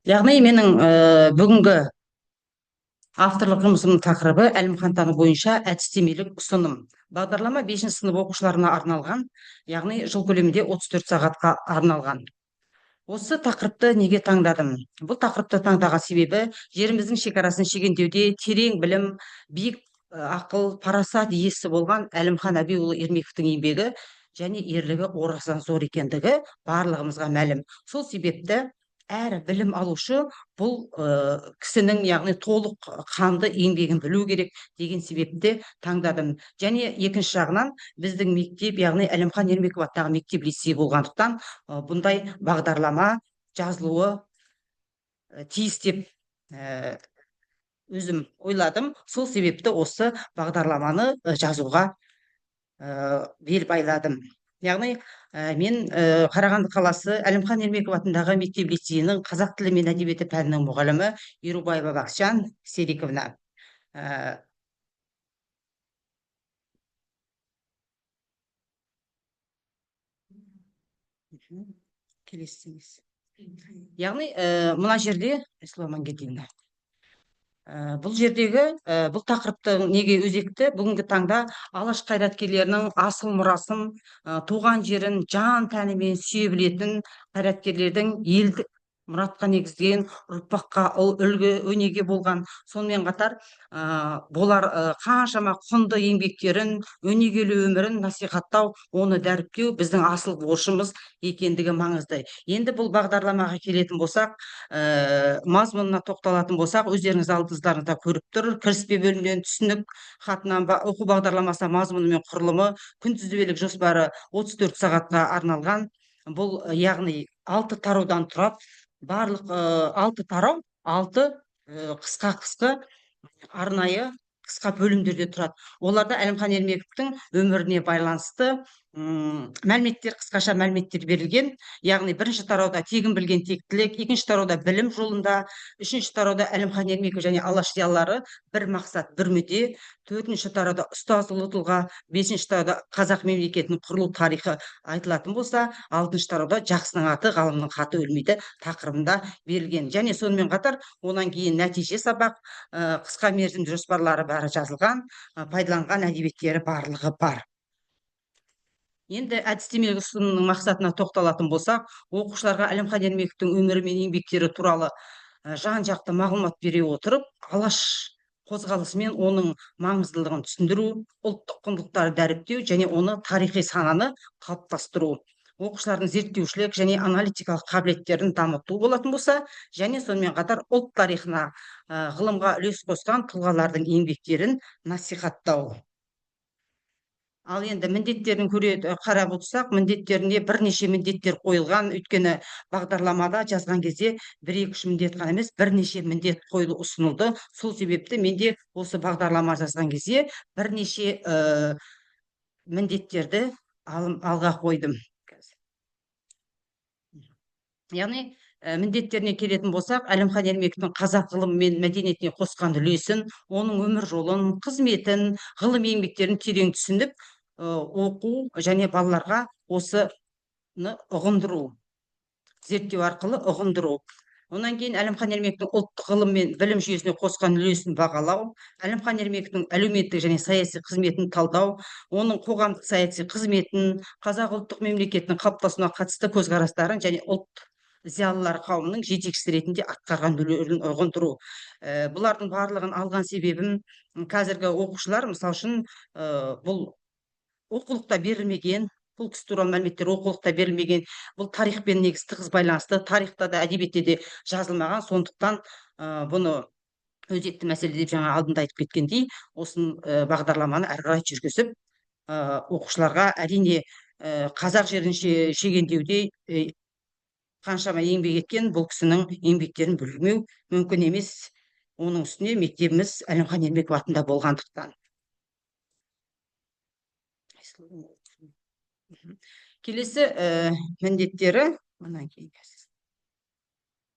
Яғни менің бүгінгі авторлық жұмысымның тақырыбы әлімхантану бойынша әдістемелік ұсыным. Бағдарлама 5 сынып оқушыларына арналған, яғни жыл көлемінде 34 сағатқа арналған. Осы тақырыпты неге таңдадым? Бұл тақырыпты таңдаған себебі жеріміздің шекарасын шегендеуде терең білім, биік ақыл, парасат иесі болған Әлімхан Әбиұлы Ермековтің еңбегі және ерлігі орасан зор екендігі барлығымызға мәлім. Сол себепті әр білім алушы бұл кісінің, яғни толық қанды еңбегін білу керек деген себепте таңдадым. Және екінші жағынан біздің мектеп, яғни Әлімхан Ермеков атындағы мектеп лицей болғандықтан бұндай бағдарлама жазылуы тиіс деп өзім ойладым. Сол себепті осы бағдарламаны жазуға бел байладым. Яғни мен Қарағанды қаласы Әлімхан Ермеков атындағы мектеп лицейінің қазақ тілі мен әдебиеті пәнінің мұғалімі Ерубаева Бақытжан Сериковна. Келесіңіз. Яғни мына жерде бұл жердегі бұл тақырыптың неге өзекті? Бүгінгі таңда алаш қайраткерлерінің асыл мұрасын, туған жерін жан тәнімен сүйе білетін қайраткерлердің елдік мұратқа негізделген ұрпаққа үлгі өнеге болған. Сонымен қатар болар қаншама құнды еңбектерін, өнегелі өмірін насихаттау, оны дәріптеу біздің асыл борышымыз екендігі маңызды. Енді бұл бағдарламаға келетін болсақ, мазмұнына тоқталатын болсақ, өздеріңіз алдыңыздарыңызда көріп тұр, кіріспе бөлімінен түсінік хатынан оқу бағдарламасы мазмұны мен құрылымы, күнтізбелік жоспары 34 сағатқа арналған. Бұл яғни 6 тараудан тұрады. Барлық 6 тарау 6 қысқа арнайы қысқа бөлімдерде тұрады. Оларда Әлімхан Ермековтің өміріне байланысты мәліметтер, қысқаша мәліметтер берілген. Яғни бірінші тарауда тегін білген тектілік, екінші тарауда білім жолында, үшінші тарауда Әлімхан Ермеков және алаш зиялылары бір мақсат, бір мүдде, төртінші тарауда ұстаз ұлы тұлға, бесінші тарауда қазақ мемлекетінің құрылу тарихы айтылатын болса, алтыншы тарауда жақсының аты ғалымның хаты өлмейді тақырыбында берілген. Және сонымен қатар онан кейін нәтиже сабақ, қысқа мерзімді жоспарлары бәрі жазылған, пайдаланған әдебиеттері барлығы бар. Енді әдістемелік ұсынымның мақсатына тоқталатын болсақ, оқушыларға Әлімхан Ермековтің өмірі мен еңбектері туралы жан-жақты мағлұмат бере отырып, алаш қозғалысы мен оның маңыздылығын түсіндіру, ұлттық құндылықтарды дәріптеу және оны тарихи сананы қалыптастыру, оқушылардың зерттеушілік және аналитикалық қабілеттерін дамыту болатын болса, және сонымен қатар ұлт тарихына ғылымға үлес қосқан тұлғалардың еңбектерін насихаттау. Ал енді міндеттерін қарап отырсақ, міндеттеріне бірнеше міндеттер қойылған. Өйткені бағдарламада жазған кезде 1-2 міндет қана емес, бірнеше міндет қойылу ұсынылды. Сол себепті менде осы бағдарлама жазған кезде бірнеше міндеттерді алға қойдым. Яғни міндеттеріне келетін болсақ, Әлімхан Ермековтің қазақ ғылымы мен мәдениетіне қосқан үлесін, оның өмір жолын, қызметін, ғылым еңбектерін терең түсініп, оқу және балаларға осыны ұғындыру, зерттеу арқылы ұғындыру. Онан кейін Әлімхан Ермековтің ұлттық ғылым мен білім жүйесіне қосқан үлесін бағалау, Әлімхан Ермековтің әлеуметтік және саяси қызметін талдау, оның қоғамдық саяси қызметін, қазақ ұлттық мемлекетінің қалыптасуына қатысты көзқарастарын және ұлт зиялылар қауымының жетекшісі ретінде атқарған рөлін ұғындыру. Бұлардың барлығын алған себебім, қазіргі оқушылар, мысалы үшін, бұл оқулықта берілмеген, бұл кісі туралы мәліметтер оқулықта берілмеген, бұл тарихпен негізі тығыз байланысты, тарихта да әдебиетте де жазылмаған. Сондықтан бұны өзекті мәселе деп жаңа алдында айтып кеткендей, осы бағдарламаны әрі қарай жүргізіп, оқушыларға әрине қазақ жерін шегендеуде қаншама еңбек еткен бұл кісінің еңбектерін білмеу мүмкін емес. Оның үстіне мектебіміз Әлімхан Ермеков атында болғандықтан. Келесі міндеттері,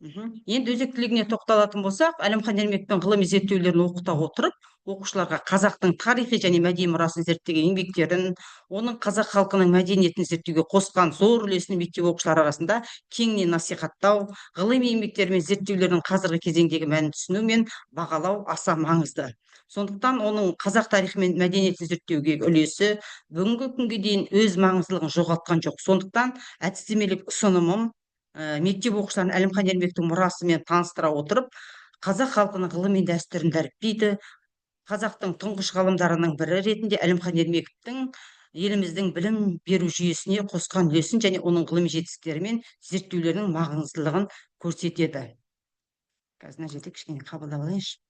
Енді өзектілігіне тоқталатын болсақ, Әлімхан Ермектің ғылыми зерттеулерін оқыта отырып, оқушыларға қазақтың тарихи және мәдени мұрасын зерттеген еңбектерін, оның қазақ халқының мәдениетін зерттеуге қосқан зор үлесін мектеп оқушылары арасында кеңінен насихаттау, ғылыми еңбектер мен зерттеулердің қазіргі кезеңдегі мәнін түсіну мен бағалау аса маңызды. Сондықтан оның қазақ тарихы мен мәдениетін зерттеуге үлесі бүгінгі күнге дейін өз маңыздылығын жоғалтқан жоқ. Сондықтан әдістемелік ұсынымым мектеп оқушыларын Әлімхан Ермектің мұрасымен таныстыра отырып, қазақ халқының ғылыми дәстүрін дәріптейді. Қазақтың тұңғыш ғалымдарының бірі ретінде Әлімхан Ермектің еліміздің білім беру жүйесіне қосқан үлесін және оның ғылыми жетістіктері мен зерттеулерінің маңыздылығын көрсетеді. Қазір мына жерде кішкене қабылдап алайыншы.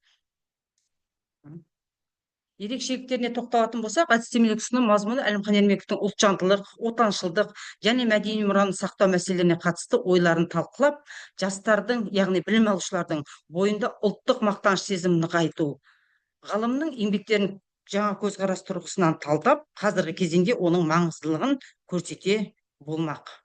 Ерекшеліктеріне тоқталатын болсақ, әдістемелік ұсыным мазмұны Әлімхан Ермектің ұлтжандылық, отаншылдық және мәдени мұраны сақтау мәселелеріне қатысты ойларын талқылап, жастардың, яғни білім алушылардың бойында ұлттық мақтаныш сезімін нығайту. Ғалымның еңбектерін жаңа көзқарас тұрғысынан талдап, қазіргі кезеңде оның маңыздылығын көрсете болмақ.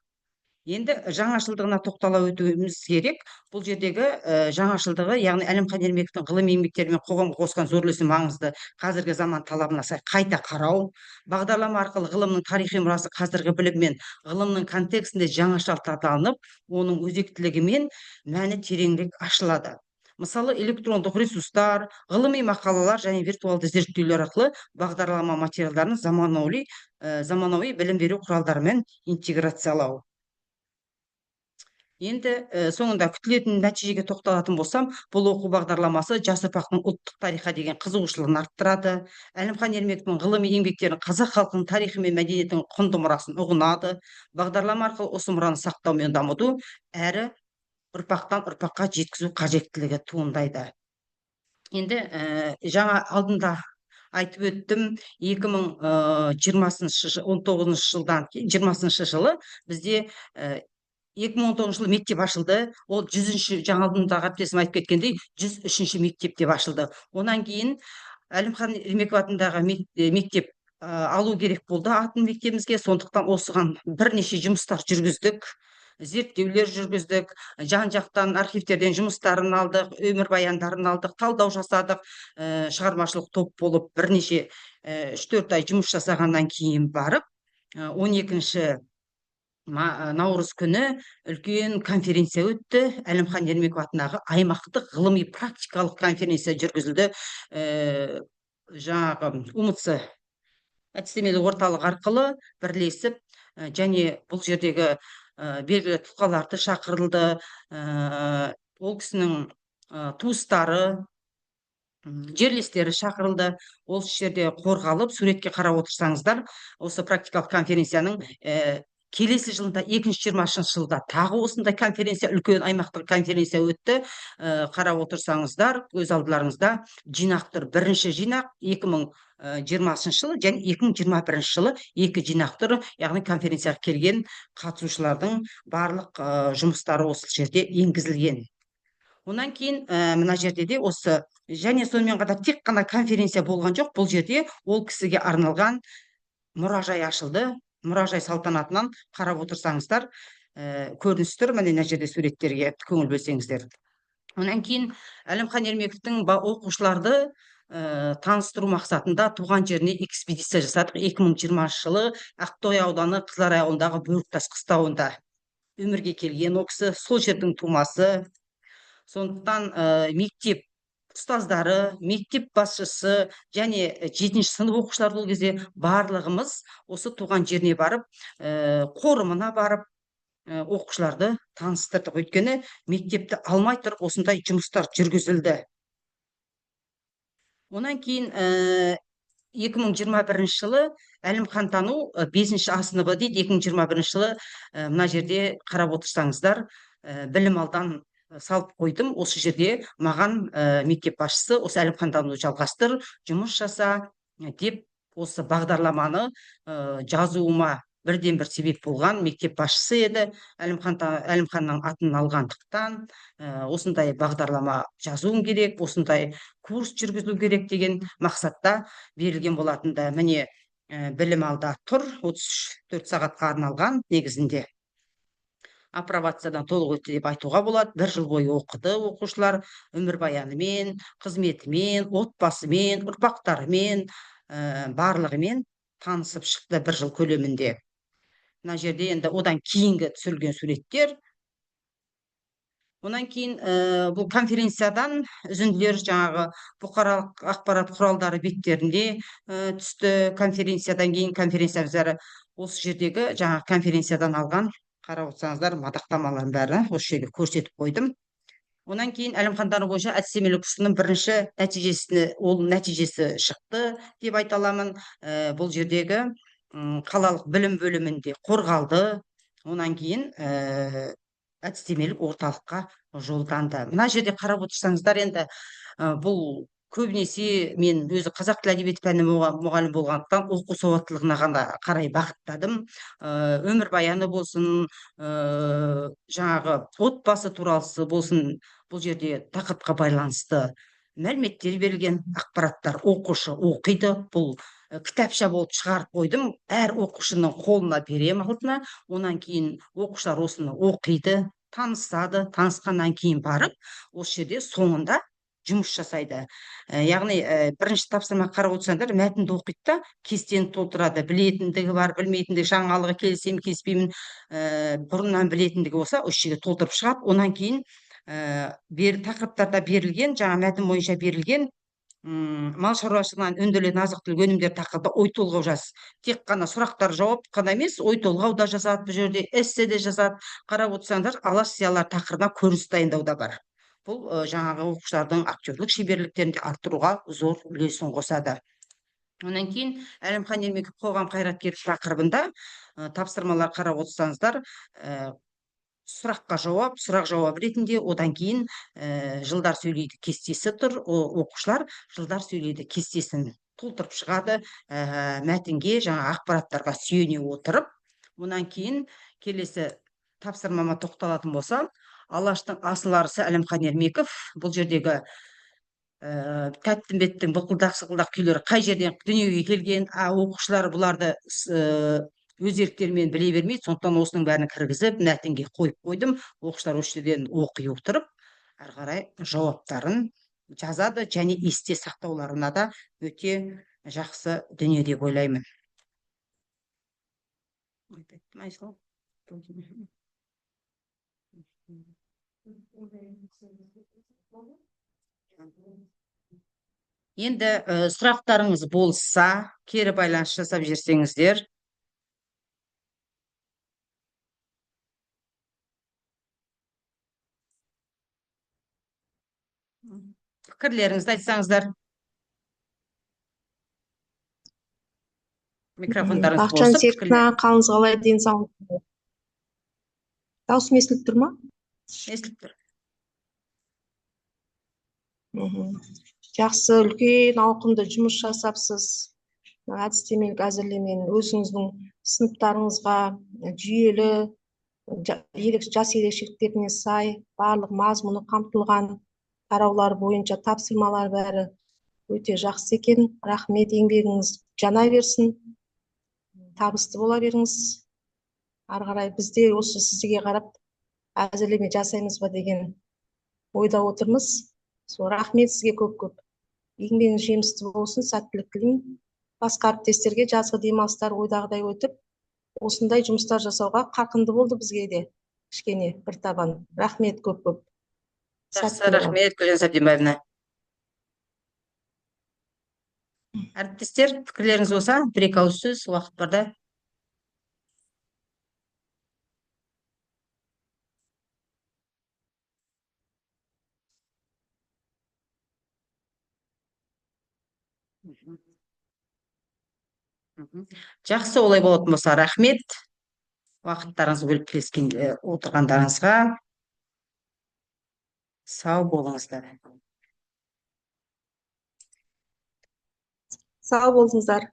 Енді жаңашылдығына тоқтала өтуіміз керек. Бұл жердегі жаңашылдығы, яғни Әлімхан Ермектің ғылыми еңбектері мен қоғамға қосқан зор үлесі маңызды. Қазіргі заман талабына сай қайта қарау, бағдарлама арқылы ғылымның тарихи мұрасы қазіргі білім мен ғылымның контекстінде жаңаша талданып, оның өзектілігі мен мәні тереңірек ашылады. Мысалы, электрондық ресурстар, ғылыми мақалалар және виртуалды зерттеулер арқылы бағдарлама материалдарын заманауи білім беру құралдарымен интеграциялау. Енді соңында күтілетін нәтижеге тоқталатын болсам, бұл оқу бағдарламасы жас ұрпақтың ұлттық тарихқа деген қызығушылығын арттырады. Әлімхан Ермектің ғылыми еңбектерін қазақ халқының тарихы мен мәдениетінің құнды мұрасын ұғынады. Бағдарлама арқылы осы мұраны сақтау мен дамыту әрі ұрпақтан ұрпаққа жеткізу қажеттілігі туындайды. Енді жаңа алдында айтып өттім, 2019 жылдан 20 жылы бізде 2019 жылы мектеп ашылды. Ол 100-ші, жаңа алдындағы әріптесім айтып кеткендей, 103-ші мектеп деп ашылды. Онан кейін Әлімхан Ермеков атындағы мектеп алу керек болды атын мектебімізге. Сондықтан осыған бірнеше жұмыстар жүргіздік, зерттеулер жүргіздік, жан-жақтан архивтерден жұмыстарын алдық, өмірбаяндарын алдық, талдау жасадық. Шығармашылық топ болып бірнеше 3-4 ай жұмыс жасағаннан кейін барып, 12-ші наурыз күні үлкен конференция өтті. Әлімхан Ермеков атындағы аймақтық ғылыми практикалық конференция жүргізілді. Жаңағы УМЦ әдістемелік орталық арқылы бірлесіп, және бұл жердегі белгілі тұлғаларды шақырылды. Ол кісінің туыстары, жерлестері шақырылды. Ол жерде қорғалып, суретке қарап отырсаңыздар, осы практикалық конференцияның келесі жылында 2020 жылда тағы осындай конференция, үлкен аймақтық конференция өтті. Қарап отырсаңыздар, өз алдыларыңызда жинақ тұр. Бірінші жинақ 2020 жылы және 2021 жылы 2 жинақ тұр. Яғни конференцияға келген қатысушылардың барлық жұмыстары осы жерде енгізілген. Онан кейін мына жерде де осы, және сонымен қатар тек қана конференция болған жоқ. Бұл жерде ол кісіге арналған мұражай ашылды. Мұражай салтанатынан қарап отырсаңыздар, көрініс тұр. Міне мына жерде суреттерге көңіл бөлсеңіздер. Онан кейін Әлімхан Ермековтің оқушыларды таныстыру мақсатында туған жеріне экспедиция жасадық. 2020 жылы Ақтоғай ауданы Қызыларай ауылындағы Бөріктас қыстауында өмірге келген ол кісі, сол жердің тумасы. Сондықтан мектеп ұстаздары, мектеп басшысы және 7-ші сынып оқушылары ол кезде барлығымыз осы туған жеріне барып, қорымына барып, оқушыларды таныстырдық. Өйткені мектепті алмай тұрып осындай жұмыстар жүргізілді. Онан кейін 2021 жылы Әлімхан тану 5-ші А сыныбы дейді. 2021 жылы мына жерде қарап отырсаңыздар, білім алдан салып қойдым. Осы жерде маған мектеп басшысы осы Әлімхан тануды жалғастыр, жұмыс жаса деп осы бағдарламаны жазуыма бірден бір себеп болған мектеп басшысы еді. Әлімханның атын алғандықтан осындай бағдарлама жазуым керек, осындай курс жүргізу керек деген мақсатта берілген болатында. Міне білім алда тұр, 34 сағатқа арналған негізінде. апробациядан толық өтті деп айтуға болады. 1 жыл бойы оқыды оқушылар, өмірбаянымен, қызметімен, отбасымен, ұрпақтарымен, барлығымен танысып шықты 1 жыл көлемінде. Мына жерде енді одан кейінгі түсірілген суреттер. Онан кейін бұл конференциядан үзінділер жаңағы бұқаралық ақпарат құралдары беттерінде түсті. Конференциядан кейін конференция осы жердегі жаңағы конференциядан алған, қарап отырсаңыздар, мадақтамалардың бәрі осы жерге көрсетіп қойдым. Онан кейін әлімхандар бойынша әдістемелік курсының бірінші нәтижесі шықты деп айта аламын. Бұл жердегі қалалық білім бөлімінде қорғалды. Онан кейін әдістемелік орталыққа жолданды. Мына жерде қарап отырсаңыздар, енді бұл көбінесе мен өзі қазақ тілі әдебиеті пәні мұғалім болғандықтан оқу сауаттылығына ғана қарай бағыттадым. Өмірбаяны болсын, жаңағы отбасы турасы болсын, бұл жерде тақырыпқа байланысты мәліметтер берілген, ақпараттар оқушы оқиды. Бұл кітапша болып шығарып қойдым, әр оқушының қолына берем алдына. Онан кейін оқушылар осыны оқиды, танысады. Танысқаннан кейін барып осы жерде соңында жұмыс жасайды. Яғни бірінші тапсырма қарап отырсаңдар, мәтінді оқиды да кестені толтырады. Білетіндігі бар, білмейтіндігі, жаңалығы келісемін, келіспеймін, бұрыннан білетіндігі болса осы жерге толтырып шығады. Онан кейін тақырыптарда берілген, жаңа мәтін бойынша берілген мал шаруашылығынан өндірілетін азық-түлік өнімдері тақырыбында ой толғау жаз. Тек қана сұрақтар жауап қана емес, ой толғау да жазады, бұл жерде эссе де жазады. Қарап отырсаңдар, алаш зиялылар тақырыбына көрініс дайындау да бар. Бұл жаңағы оқушылардың актерлік шеберліктерін де арттыруға зор үлесін қосады. Онан кейін Әлімхан Ермеков қоғам қайраткері тақырыбында тапсырмалар қарап отырсаңыздар, сұрақ жауап ретінде, одан кейін жылдар сөйлейді кестесі тұр. Оқушылар жылдар сөйлейді кестесін толтырып шығады, мәтінге, жаңа ақпараттарға сүйене отырып. Онан кейін келесі тапсырмама тоқталатын болсам, алаштың асыл арысы Әлімхан Ермеков. Бұл жердегі Тәттімбеттің былқылдақ-сылқылдақ күйлері қай жерден дүниеге келген, оқушылар бұларды өз еріктерімен біле бермейді. Сондықтан осының бәрін кіргізіп, мәтінге қойып қойдым. Оқушылар осы жерден оқи отырып, әрі қарай жауаптарын жазады, және есте сақтауларына да өте жақсы дүние деп ойлаймын. Енді сұрақтарыңыз болса, кері байланыс жасап жерсеңіздер. Пікірлеріңізді айтсаңыздар. Микрофондарыңыз босып. Бақытжан Серікна, қалыңыз қалай, денсаулық? Даусым естіліп тұр ма? Естіліп тұр. Жақсы, үлкен ауқымды жұмыс жасапсыз. Әдістемелік әзірлемен өзіңіздің сыныптарыңызға жүйелі, жас ерекшеліктеріне сай, барлық мазмұны қамтылған тараулар бойынша тапсырмалар бәрі өте жақсы екен. Рахмет, еңбегіңіз жана берсін, табысты бола беріңіз. Ары қарай бізде осы сізге қарап әзірлеме жасаймыз ба деген ойда отырмыз. Рахмет сізге көп-көп. Еңбегіңіз жемісті болсын, сәттілік тілеймін. Басқа әріптестерге жазғы демалыстар ойдағыдай өтіп, осындай жұмыстар жасауға қарқынды болды бізге де. Кішкене бір табан. Рахмет көп-көп. Жақсы, рахмет Гүлжан Сәбденбаевна. Әріптестер, пікірлеріңіз болса, бір-екі ауыз сөз, уақыт барда. Жақсы, олай болатын болса, рахмет. Уақыттарыңызды бөліп келіскен отырғандарыңызға. Сау болыңыздар. Сау болыңыздар.